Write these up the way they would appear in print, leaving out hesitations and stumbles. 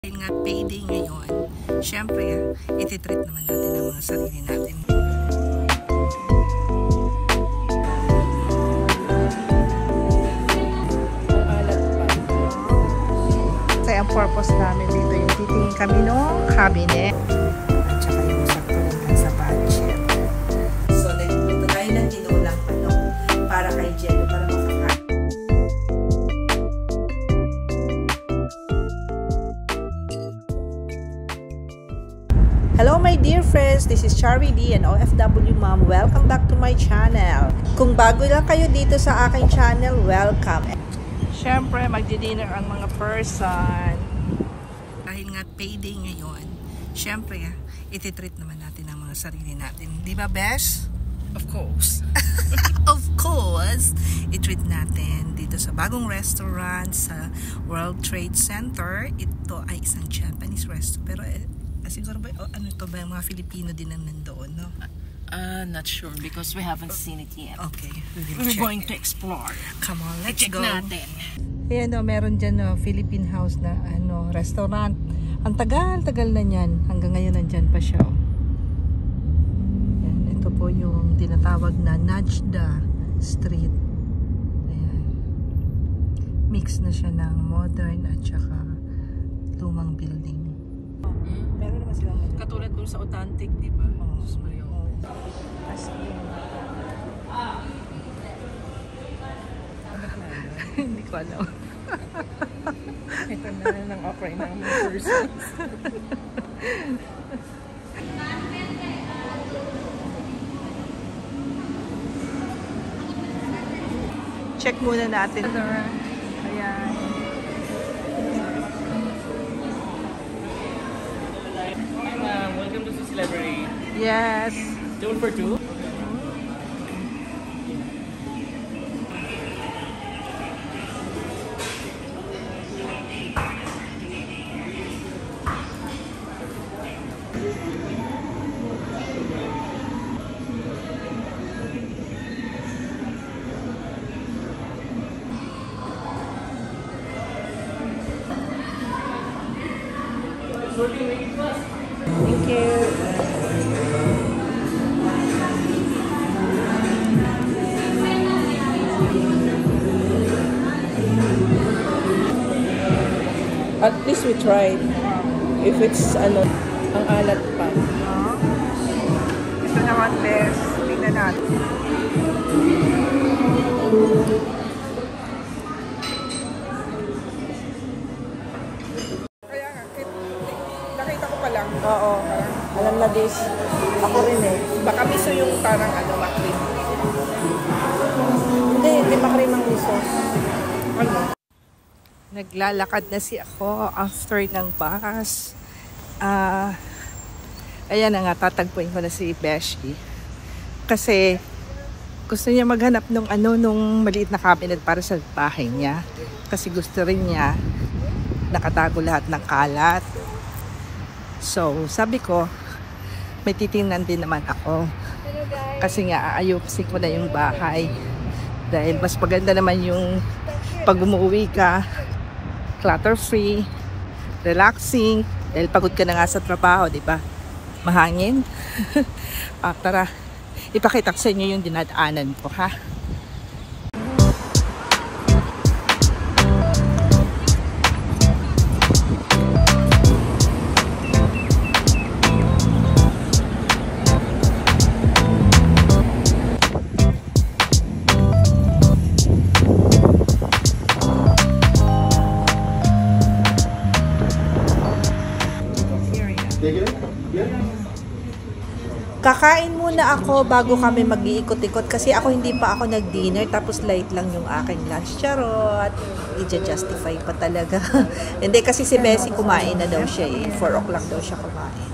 Dahil nga payday ngayon, syempre, ititreat naman natin ang mga sarili natin. Kasi ang purpose namin dito yung titingin kami ng cabinet at saka yung sakto naman sa budget. So, nagpunta tayo ng tinulang para kay Jello, para makakain. Hello my dear friends, this is Charlie D, an OFW mom. Welcome back to my channel. Kung bago lang kayo dito sa aking channel, welcome. Siyempre, magdi-dinner ang mga person. Dahil nga payday ngayon, siyempre, ititreat naman natin ang mga sarili natin. Di ba, Besh? Of course. Of course, itreat natin dito sa bagong restaurant sa World Trade Center. Ito ay isang Japanese restaurant. Pero siguro ba, ano to ba, mga Filipino din ang nandoon, no? Not sure because we haven't seen it yet. Okay. We're going to explore. Come on, let's check go. natin. Ayan, no, meron dyan, no, Philippine House na restaurant. Ang tagal-tagal na niyan. Hanggang ngayon nandyan pa siya. Ayan, ito po yung tinatawag na Najda Street. Ayan. Mix na siya ng modern at saka lumang building. Meron naman silang Katulad dun sa authentic, di ba? Hindi ko alam. Ito na lang offer ng person. Check muna natin. Ayan. Welcome to Sushi Library. Yes. 2 for 2. Thank you. At least we tried. If it's ang alat pa. Ito naman, best. Tingnan natin. Kaya nga, nakita ko pa lang. Oo. Alam na this. Ako rin eh. Baka miso yung parang makrim. Hindi makrim ang miso. Ano? Naglalakad na ako after ng bus. Ayan na nga, tatagpuin ko na si Beshi. Kasi gusto niya maghanap nung maliit na cabinet para sa bahay niya. Kasi gusto rin niya nakatago lahat ng kalat. So, sabi ko, may titingnan din naman ako. Kasi nga, aayusin ko na yung bahay. Dahil mas maganda naman yung pag umuwi ka, clutter-free, relaxing, dahil pagod ka na nga sa trabaho, di ba? Mahangin. Tara, ipakita ko sa inyo yung dinadaanan ko, ha? Kakain muna ako bago kami mag-iikot-ikot kasi ako hindi pa ako nag-dinner tapos light lang yung aking lunch. Charot! I-justify pa talaga. Hindi kasi si Bessie kumain na daw siya eh. 4 o'clock daw siya kumain.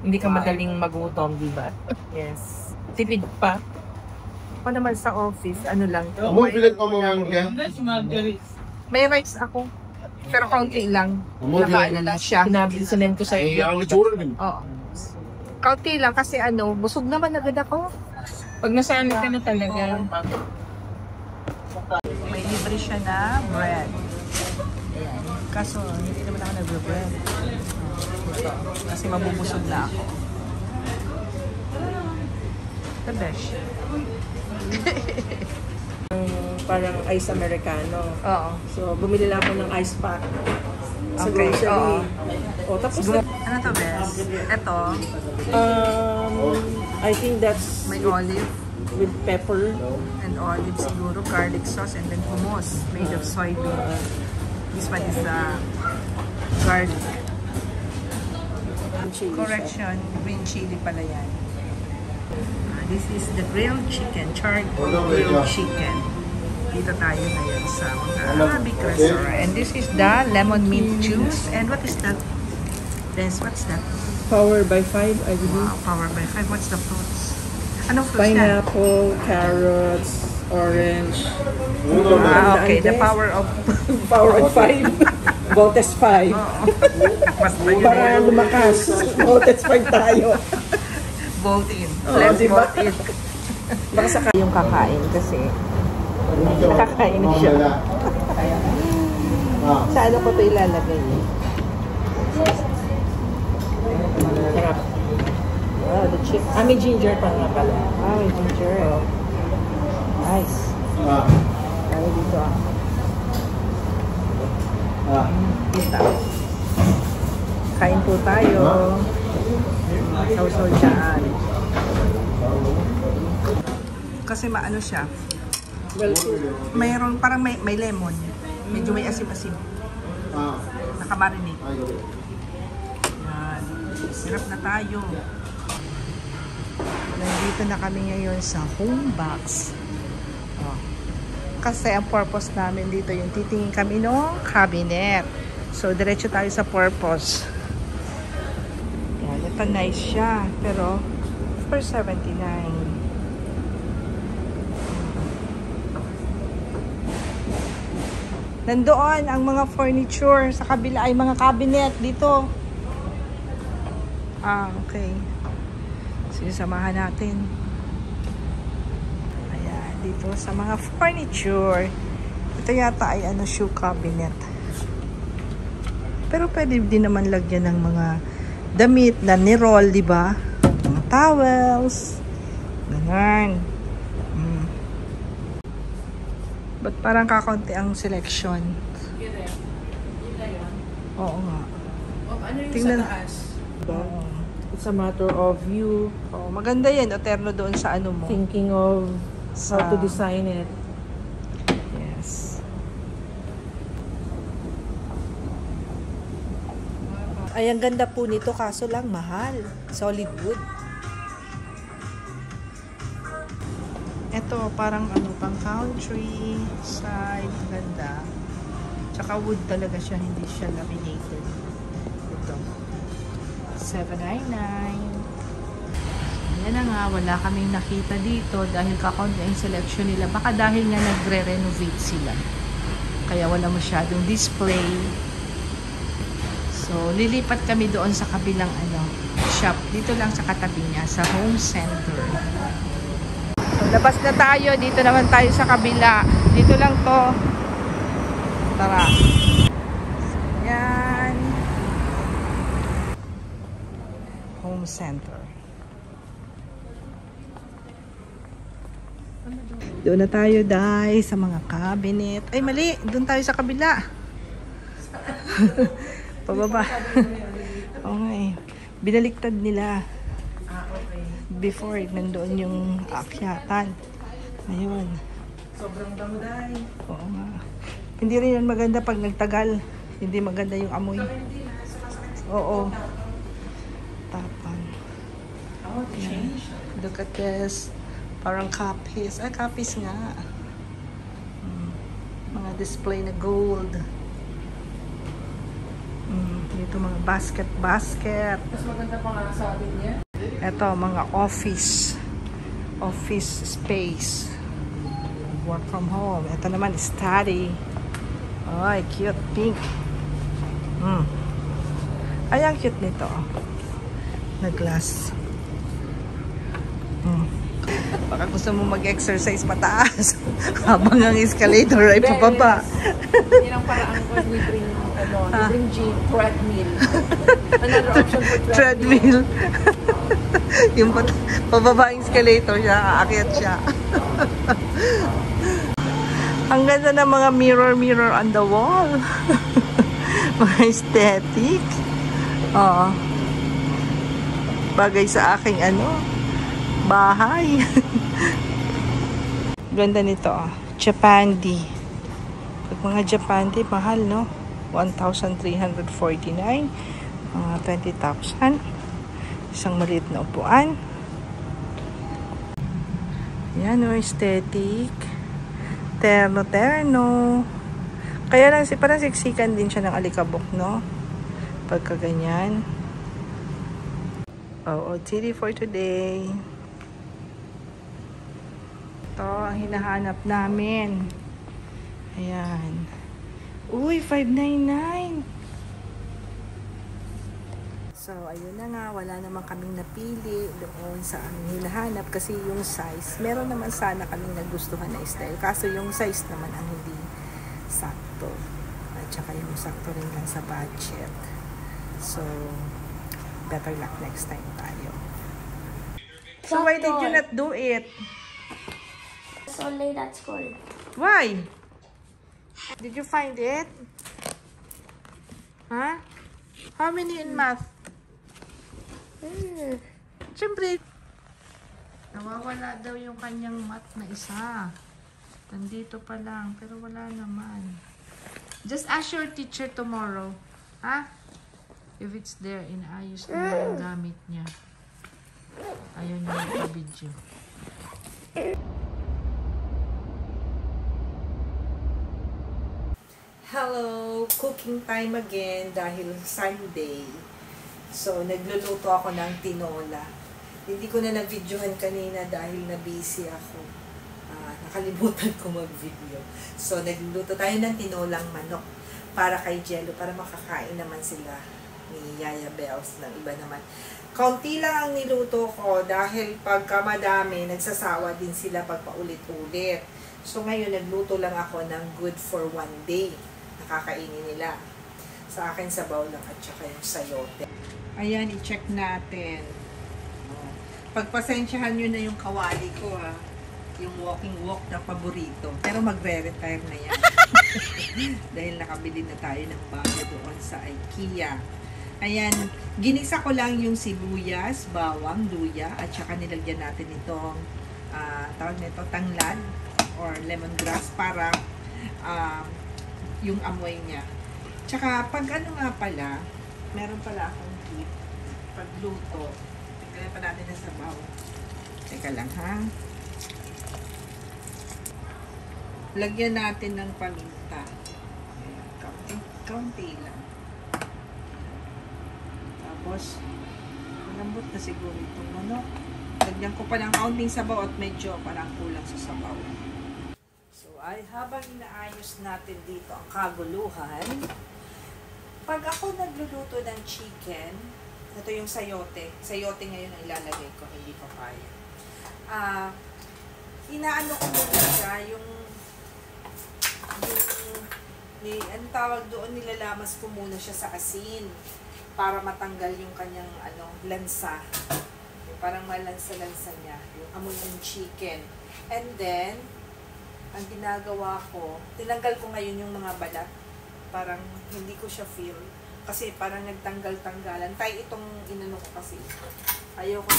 Hindi ka madaling magutom, di ba? Yes. Tipid pa. Ako naman sa office, ano lang. May rice ako. Pero kaunti lang. Nakaalala siya. Pinabilisanin ko sa iyo. Oo. Kaunti lang kasi busog naman agad ako. Pag nasanay ka na talaga. May libre siya na bread. Ayan. Kaso, hindi naman ako nagbe-bread. Ito. Kasi mabubusog na ako. The best. Parang ice americano. Oo. So, bumili lang ako ng ice pack. Sa Okay, grocery. oo. O, tapos Ano to, Bes? Ito, I think that's may olive with pepper. and olive siguro, garlic sauce, and then hummus made of soybean. This one is garlic. And chili. Correction, green chili pala yan. This is the grilled chicken, charcoal grilled chicken. Dito tayo ngayon sa Arabic restaurant. And this is the lemon mint juice. And what is that? Des, what's that? Power by 5, I believe. Wow, power by 5. What's the fruits? Anong fruits na? Pineapple, carrots, orange. Okay. The power of... Power of 5. Voltes 5. Basta yun. Para lumakas. Voltes 5 tayo. Bolt in. Let's diba? bolt in. Baka sa Yung kakain kasi nakakain siya. Sa ano ko ito ilalagay? sarap. Oh, the chips. May ginger pa nga pala. May ginger. Nice. Tayo dito Kita. Kain po tayo. Sausaw dyan. Kasi maano siya. Mayroon parang may lemon. Medyo may asim-asim. Nakamarinate. Yan. Sirap na tayo. Nandito na kami ngayon sa home box. Kasi ang purpose namin dito yung titingin kami ng cabinet. So, diretso tayo sa purpose. Yan. Ito nice siya. Pero, for $79. Nandoon ang mga furniture. Sa kabila ay mga cabinet dito. Okay. Sige, samahan natin. Ayan, dito sa mga furniture. Ito yata ay shoe cabinet. Pero pwede din naman lagyan ng mga damit na ni-roll, di ba? Mga towels. Ganyan. Ba't parang kakaunti ang selection? Oo nga. Ano yung Tingnan. sa taas? It's a matter of you Maganda yan. O terno doon sa ano mo. thinking of how to design it. Yes. Ay, ang ganda po nito kaso lang mahal. Solid wood. Ito, parang pang country side. Ganda. Tsaka wood talaga siya. Hindi siya laminated. Ito. $7.99. Yan na nga. Wala kaming nakita dito dahil kakaunti ang selection nila. Baka dahil nga nagre-renovate sila. Kaya wala masyadong display. So, lilipat kami doon sa kabilang shop. Dito lang sa katabi niya, sa home center. So, labas na tayo. Dito naman tayo sa kabila. Dito lang to. Tara. Yan. Home center. Doon na tayo, guys, sa mga cabinet. Ay, mali. Doon tayo sa kabila. Pababa. Okay. Binaliktad nila. Okay. Before, nandoon yung akyatan. Ayun. Sobrang damuday. Oo nga. Hindi rin yan maganda pag nagtagal. Hindi maganda yung amoy. Oo. Tapang. Oh, change. Look at this. Parang copies. Ay, copies nga. Mga display na gold. Dito mga basket. Mas maganda pa nga sa atin niya. Ito, mga office space. Work from home. Ito naman, study. Ay, cute. Pink. Ay, ang cute nito. Na glass. Baka gusto mo mag-exercise pataas habang ang escalator ay pababa. Hindi lang paraan ko, we bring, we bring gym, treadmill. Another option for treadmill. Yung pababa ang escalator siya, aakyat siya. Ang ganda ng mga mirror on the wall. Mga aesthetic. Oo. Bagay sa aking bahay. Ganda nito. Japandi. Pag mga Japandi, mahal, no? 1,349. Mga 20,000. Isang maliit na upuan. Yan, aesthetic. Terno. Kaya lang, parang siksikan din siya ng alikabok, no? Pagka ganyan. OOTD for today. Ito ang hinahanap namin. Ayan. Uy, 599. So, ayun na nga. Wala naman kaming napili doon sa aming hinahanap kasi yung size. Meron naman sana kaming nagustuhan na style. Kaso yung size naman ang hindi sakto. At saka yung sakto rin lang sa budget. So, better luck next time tayo. So, why did you not do it? It's only at school. Why? Did you find it? Huh? How many in math? Siyempre, nawawala daw yung kanyang math na isa. Nandito pa lang, pero wala naman. Just ask your teacher tomorrow. Ha? If it's there, inaayos na yung gamit niya. Ayaw niya yung video. Hello! Cooking time again dahil Sunday. So, nagluluto ako ng tinola. Hindi ko na na-videohan kanina dahil na-busy ako. Nakalimutan ko mag-video. So, nagluluto tayo ng tinolang manok para kay Jello, para makakain naman sila ni Yaya Bells ng iba naman. Kaunti lang ang niluto ko dahil pagka madami, nagsasawa din sila pag paulit-ulit. So, ngayon, nagluto lang ako ng good for one day. Nakakainin nila. Sa akin, sabaw lang at saka yung sayote. Ayan, i-check natin. Pagpasensyahan nyo na yung kawali ko, ha. Yung walking walk na paborito. Pero magre-retire na yan. Dahil nakabili na tayo ng bago doon sa IKEA. Ayan, ginisa ko lang yung sibuyas, bawang, luya, at saka nilagyan natin itong tawag nito, tanglad or lemongrass para yung amoy niya. Tsaka pag nga pala, meron pala akong tip. Pagluto, tignan pa natin na sabaw. Teka lang, ha? Lagyan natin ng paminta. Kaunti lang. Tapos, malambot na siguro itong manok. Lagyan ko pa ng kaunting sabaw at medyo parang kulang sa sabaw. So, habang inaayos natin dito ang kaguluhan, pag ako nagluluto ng chicken, ito yung sayote. Sayote ngayon ang ilalagay ko, hindi papaya. Inaano ko muna siya, ang tawag doon, nilalamas ko muna siya sa asin para matanggal yung kanyang lansa. Yung parang malansa-lansa niya, yung amoy ng chicken. And then, ang ginagawa ko, tinanggal ko ngayon yung mga balat. Parang hindi ko siya feel. Kasi parang nagtanggal-tanggalan. Tay itong inano ko kasi. Ayaw ko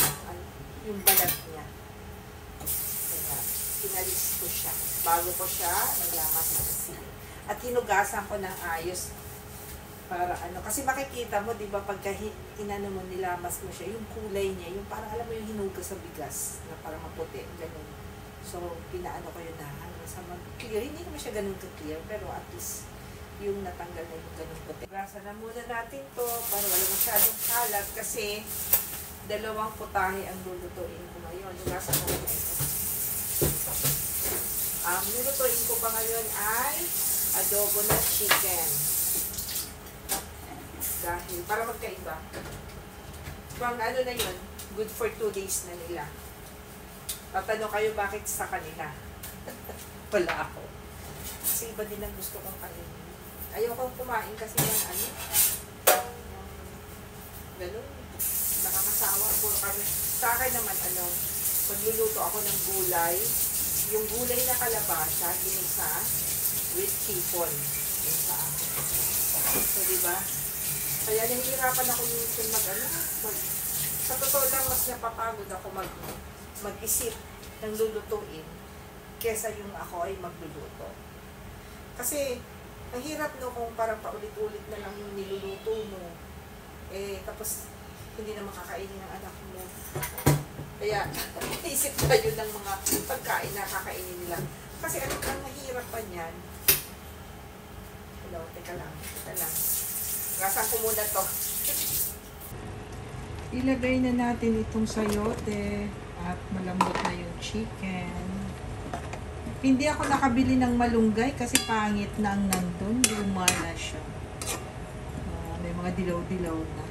yung balat niya. Kaya, pinalis ko siya. Bago ko siya, naglamas sa asin. At hinugasan ko ng ayos para kasi makikita mo, di ba, pagka inano mo, nilamas mo siya, yung kulay niya, yung parang alam mo yung hinugas sa bigas, na parang maputi, ganun. So, pinaano ko yun na, sa mag-clear, hindi naman siya ganun ka-clear, pero at least, yung natanggal na yung ganun puti. Hugasan na muna natin to, para wala masyadong kalat, kasi, dalawang putahe ang lulutuin ko ngayon. Hugasan ko na ito. Ang lulutuin ko pa ngayon ay adobo na chicken. Dahil, para magkaiba. Pang na yun, good for 2 days na nila. Tatanong kayo bakit sa kanila. Wala ako. Kasi iba din ang gusto kong kainin. Ayoko kumain kasi yan, ano. Ganun. Nakakasawa po kami. Sa akin naman, ano, magluluto ako ng gulay. Yung gulay na kalabasa, ginisa with hipon. Yung sa akin. So, diba? Kaya nahihirapan ako minsan sa totoo lang, mas napapagod ako mag-isip ng lulutuin kesa yung ako ay magluluto. Kasi, ang hirap no kung parang paulit-ulit na lang yung niluluto mo. Tapos, hindi na makakainin ng anak mo. Kaya, isip tayo ng mga pagkain na kakainin nila. Kasi ano ang mahirap pa niyan? Hello, teka lang. Gasan ko muna to. Ilagay na natin itong sayote at malambot na yung chicken. Hindi ako nakabili ng malunggay kasi pangit na ang nandun. Luma na siya. May mga dilaw-dilaw na.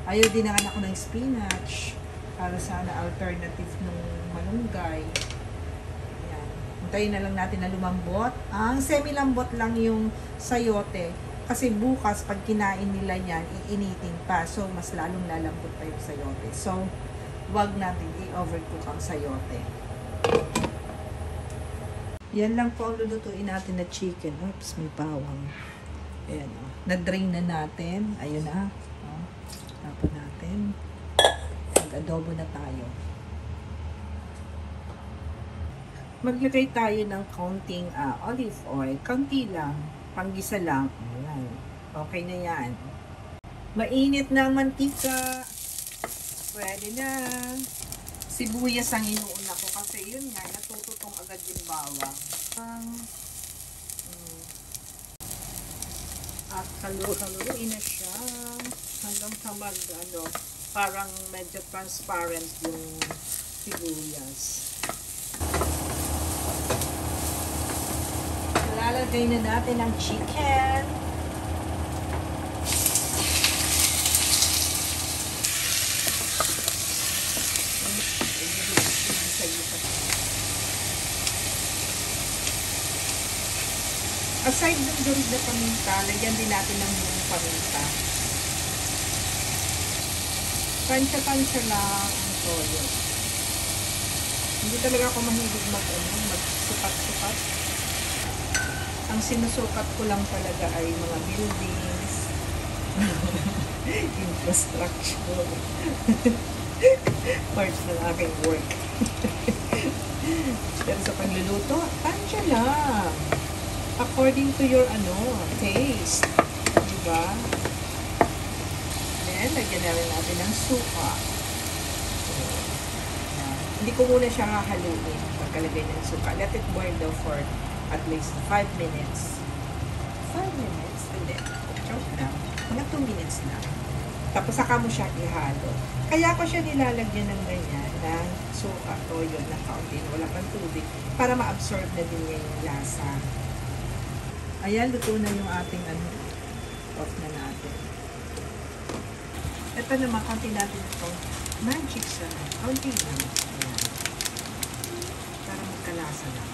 Ayaw din naman ako ng spinach para sana alternative ng malunggay. Ayan. Hintayin na lang natin na lumambot. Ang semi-lambot lang yung sayote. Kasi bukas, pag kinain nila yan, iinitin pa. So, mas lalong lalambot pa yung sayote. So, wag natin i-overcook ang sayote. Yan lang po ang lulutuin natin na chicken. Oops, may bawang. Ayan, oh. Na-drain na natin. Ayun na. Oh. Tapon natin. Mag-adobo na tayo. Maglagay tayo ng kaunting olive oil. Kaunti lang. Panggisa lang. Ayan. Okay na yan. Mainit na ang mantika. Pwede na. Sibuyas ang inuuna ko kasi yun nga, natututong agad yung bawang. At haluin na siya hanggang sa parang medyo transparent yung sibuyas. Lalagay na natin ang chicken. Aside ng durog na paminta, lagyan din natin ng buong paminta. Pansya-pansya lang ang toyo. Hindi talaga ako mahilig magsukat-sukat. Ang sinusukat ko lang talaga ay mga buildings, infrastructure, parts ng aking work. Pero sa pagluluto, pansya lang. According to your taste. Diba? Then, lagyan na rin natin ng suka. Hindi ko muna siya hahaluin pagkalagay ng suka. Let it boil daw for at least 5 minutes. 5 minutes? Hindi. Joke lang. Mga 2 minutes lang. Tapos saka mo siya ihalo. Kaya ko siya nilalagyan ng ganyan, ng suka, toyo, na kaunti, wala pang tubig, para ma-absorb na din niya yung lasa. Ayan, luto na yung ating off na natin. Ito naman, kaunti natin itong magic sarap. Kaunti lang. Ayan. Para magkalasa lang.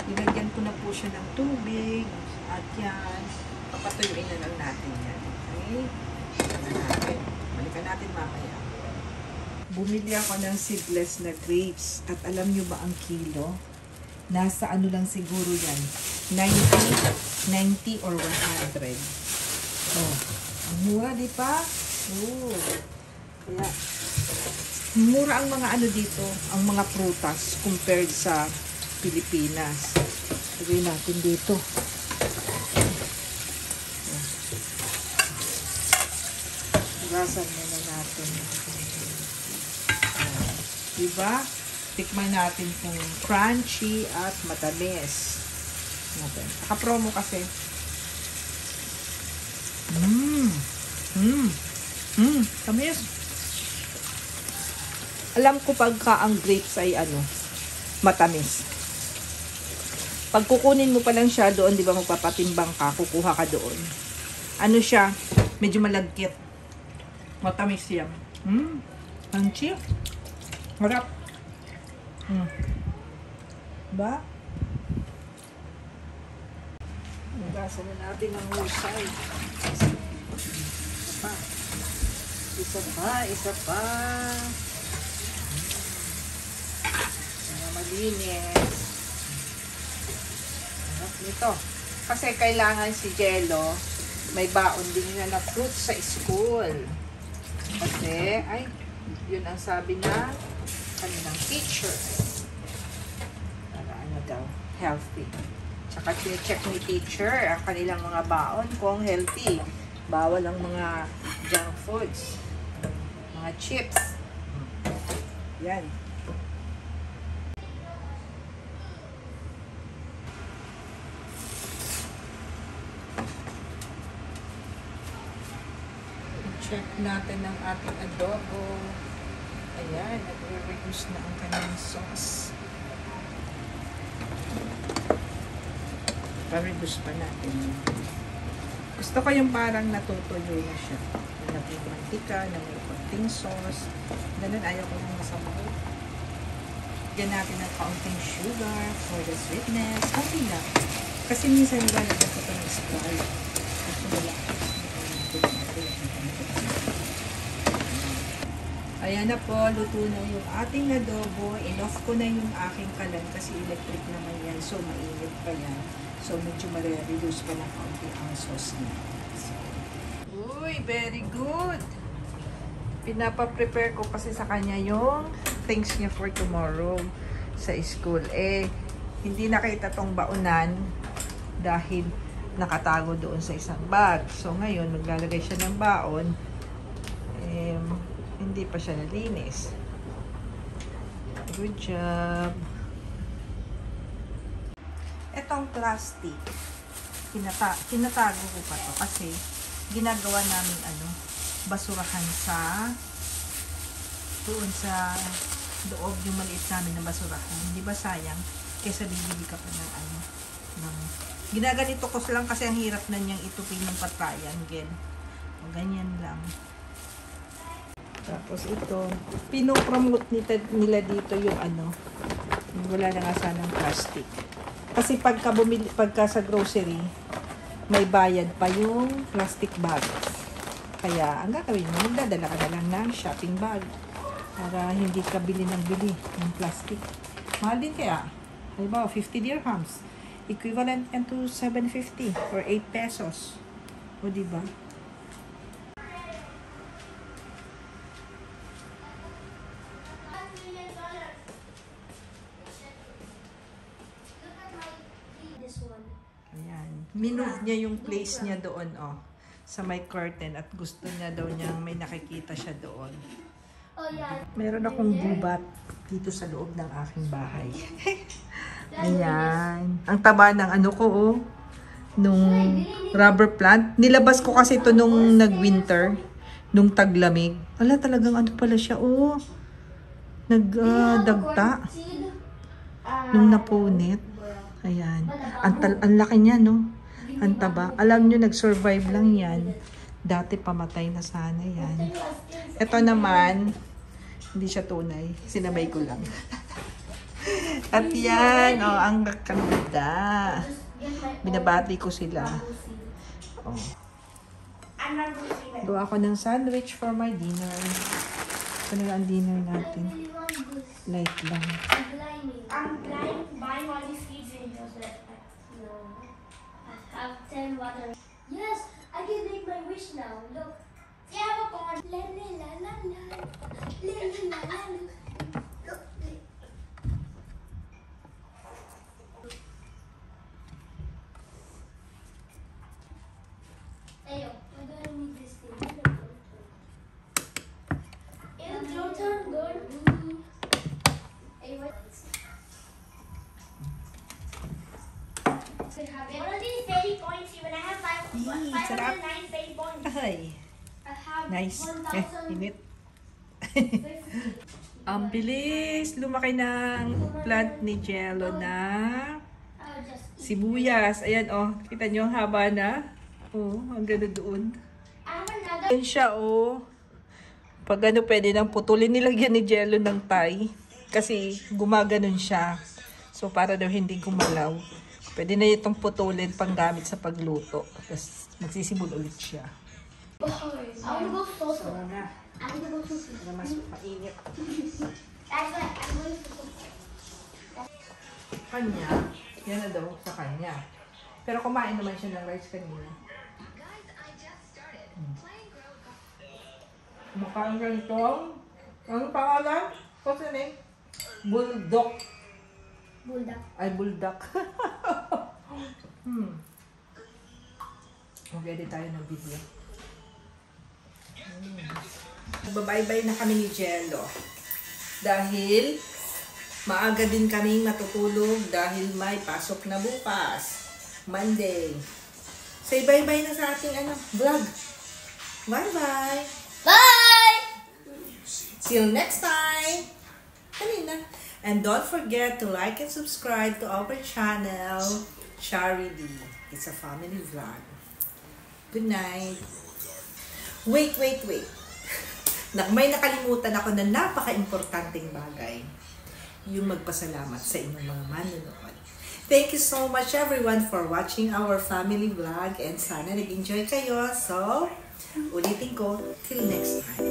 Nilagyan ko na po siya ng tubig. At yan, papatuyuin na lang natin yan. Okay? Balikan natin mamaya. Bumili ako ng seedless na grapes. At alam nyo ba ang kilo? Nasa lang siguro yan. 90 or 100. Oh, ang mura, di pa? Oh. Kaya, mura ang mga dito, ang mga prutas compared sa Pilipinas. Lagay natin dito. Gasan muna natin. Diba? Tikman natin kung crunchy at matamis. Naka-promo kasi. Tamis. Alam ko pagka ang grapes ay matamis. Pag kukunin mo pa lang siya doon, di ba magpapatimbang ka, kukuha ka doon. Siya, medyo malagkit. Matamis yan. Crunchy. Harap. Ba? Hugasan na natin ang husay. Isa pa. Isa pa, isa pa. Para malinis. Harap nito. Kasi kailangan si Jello may baon din na na fruit sa school. Kasi, ay, yun ang sabi na kanilang teacher. Para ano daw, healthy. Tsaka check ni teacher ang kanilang mga baon kung healthy. Bawal ang mga junk foods. Mga chips. Yan. Check natin ang ating adobo. Ayan, nagre-reduce na ang kanyang sauce. Pa-reduce pa natin. Gusto ko yung parang natutuyo na siya. Na may mantika, na may konting sauce. Ganun, ayaw ko ng masabaw. Bigyan natin ng kaunting sugar for the sweetness. Okay lang. Kasi minsan nilalagyan ko ito ng Sprite. Kasi wala. Ayan na po, luto na yung ating adobo. Inoff ko na yung aking kalan kasi electric naman yan. So, mainit pa yan. So, medyo ma-reduce pa ng kaunti ang sauce niya. So, uy, very good! Pinapa-prepare ko kasi sa kanya yung things niya for tomorrow sa school. Eh, hindi nakita tong baonan dahil nakatago doon sa isang bag. So, ngayon, maglalagay siya ng baon. Hindi pa siya nalinis. Good job. Itong plastic, tinatago ko pa to kasi ginagawa namin basurahan sa doon sa loob yung maliit namin na basurahan. Hindi ba sayang? Kaysa bibili ka pa ng ginaganito ko lang kasi ang hirap na niyang itupin ng patayan. Ganyan lang. Tapos ito, pinopromote nila dito yung wala na nga sanang plastic. Kasi pagka sa grocery, may bayad pa yung plastic bag. Kaya, ang gagawin mo, magdadala ka na lang ng shopping bag para hindi ka bili ng bili ng plastic. Mahal din kaya. Halimbawa, 50 dirhams. Equivalent yan to 750 or 8 pesos. O diba? Minove niya yung place niya doon, sa may curtain at gusto niya daw niyang may nakikita siya doon. Meron akong gubat dito sa loob ng aking bahay. Ayan. Ang taba ng nung rubber plant. Nilabas ko kasi ito nung nag-winter, nung taglamig. Wala talagang pala siya, nagdagta. Nung napunit. Ayan. Ang laki niya, no? Ang taba. Alam nyo, nag-survive lang yan. Dati pamatay na sana yan. Ito naman, hindi siya tunay. Sinabay ko lang. At yan, ang ganda. Binabati ko sila. Gawa ako ng sandwich for my dinner. Ito na ang dinner natin. Light lang. I'm blind buying all these seeds in Joseph. No. I have 10 water. Yes, I can make my wish now. Look. See, I have a pond. La la la la la. La la la la la. Look. Ayo, I'm gonna need this thing. It'll grow turn good. One of these baby points here, and I have 509 baby points. Ay, I have nice. 1,000. Init. Ang bilis. Lumaki ng plant ni Jello na I'll just eat. sibuyas. Ayan, kita nyo, ang haba na. Ang ganda doon. I have another. Ayan siya, Pag ano, pwede nang putulin, nilagyan ni Jello ng tie. Kasi gumaganon siya. So, para daw hindi gumalaw. Pwede na itong putulin pang gamit sa pagluto. Tapos, magsisibol ulit siya. I want to go social. I want to go social. Mas mainit. That's why I'm going to go. Kanya, yan na daw sa kanya. Pero kumain naman siya ng rice kanina. Mukhaan ganito. Ano pangalan? What's the name? Bulldog. Bulldog. Ay, bulldog. Mag-edit tayo ng video. Bye-bye na kami ni Jello. Dahil maaga din kaming matutulog dahil may pasok na bukas. Monday. Say bye-bye na sa ating vlog. Bye-bye. Bye! Till next time. Kanina. And don't forget to like and subscribe to our channel, Charity. It's a family vlog. Good night. Wait. May nakalimutan ako na napaka-importanting bagay. Yung magpasalamat sa inyong mga manonood. Thank you so much everyone for watching our family vlog and sana nag-enjoy kayo. So, ulitin ko, till next time.